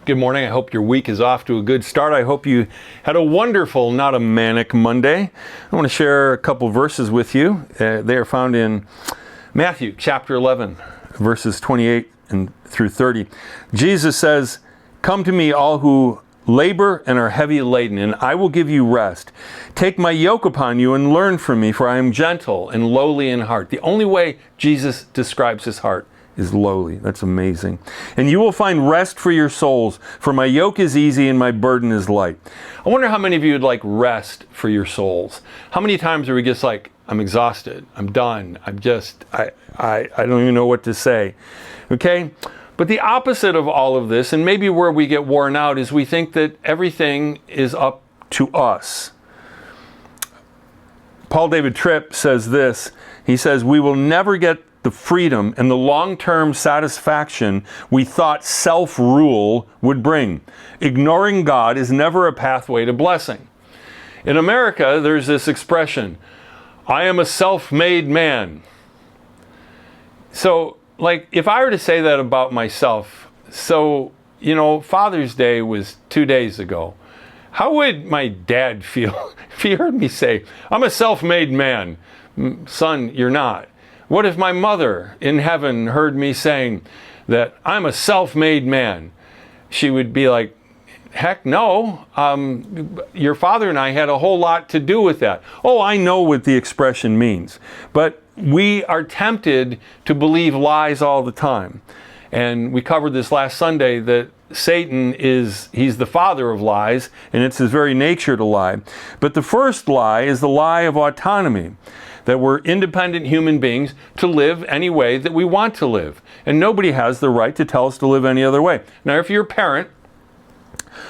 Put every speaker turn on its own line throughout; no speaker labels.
Good morning. I hope your week is off to a good start. I hope you had a wonderful, not a manic Monday. I want to share a couple verses with you. They are found in Matthew chapter 11, verses 28 and through 30. Jesus says, "Come to me, all who labor and are heavy laden, and I will give you rest. Take my yoke upon you and learn from me, for I am gentle and lowly in heart." The only way Jesus describes his heart is lowly. That's amazing. "And you will find rest for your souls, for my yoke is easy and my burden is light." I wonder how many of you would like rest for your souls. How many times are we just like, I'm exhausted, I'm done, I don't even know what to say. Okay? But the opposite of all of this, and maybe where we get worn out, is we think that everything is up to us. Paul David Tripp says this. He says, "We will never get the freedom and the long-term satisfaction we thought self-rule would bring. Ignoring God is never a pathway to blessing." In America, there's this expression, "I am a self-made man." So, like, if I were to say that about myself, Father's Day was 2 days ago. How would my dad feel if he heard me say, "I'm a self-made man"? Son, you're not. What if my mother in heaven heard me saying that I'm a self-made man? She would be like, "Heck no, your father and I had a whole lot to do with that." Oh, I know what the expression means, but we are tempted to believe lies all the time. And we covered this last Sunday that Satan he's the father of lies, and it's his very nature to lie. But the first lie is the lie of autonomy, that we're independent human beings to live any way that we want to live. And nobody has the right to tell us to live any other way. Now, if you're a parent,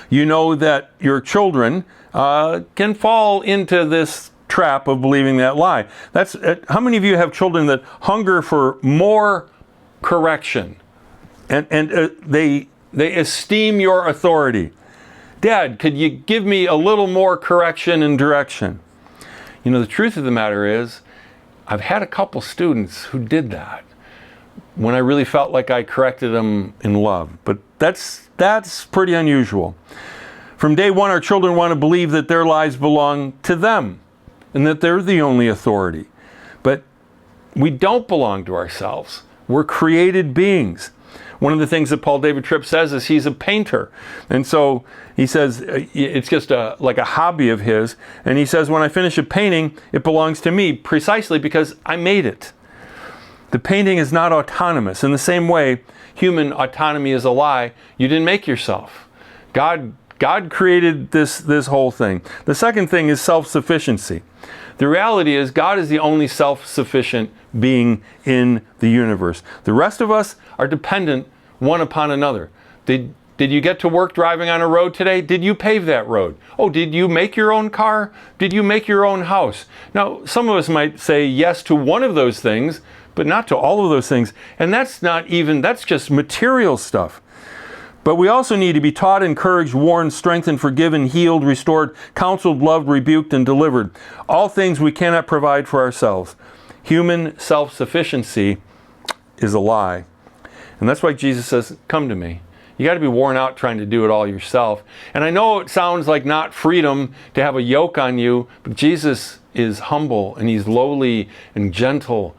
you know that your children can fall into this trap of believing that lie. That's how many of you have children that hunger for more correction, and they esteem your authority? "Dad, could you give me a little more correction and direction?" You know, the truth of the matter is, I've had a couple students who did that when I really felt like I corrected them in love. But that's pretty unusual. From day one, our children want to believe that their lives belong to them and that they're the only authority. But we don't belong to ourselves. We're created beings. One of the things that Paul David Tripp says is he's a painter. And so he says it's just like a hobby of his. And he says, when I finish a painting, it belongs to me precisely because I made it. The painting is not autonomous. In the same way, human autonomy is a lie. You didn't make yourself. God created this whole thing. The second thing is self-sufficiency. The reality is God is the only self-sufficient being in the universe. The rest of us are dependent one upon another. Did you get to work driving on a road today? Did you pave that road? Oh, did you make your own car? Did you make your own house? Now, some of us might say yes to one of those things, but not to all of those things. And that's just material stuff. But we also need to be taught, encouraged, warned, strengthened, forgiven, healed, restored, counseled, loved, rebuked, and delivered. All things we cannot provide for ourselves. Human self-sufficiency is a lie. And that's why Jesus says, "Come to me." You got to be worn out trying to do it all yourself. And I know it sounds like not freedom to have a yoke on you, but Jesus is humble and he's lowly and gentle.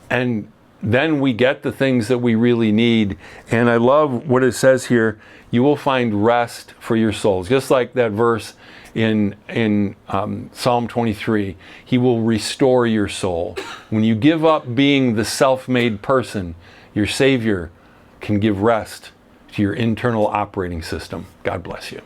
And then we get the things that we really need. And I love what it says here, you will find rest for your souls. Just like that verse in Psalm 23, he will restore your soul. When you give up being the self-made person, your Savior can give rest to your internal operating system. God bless you.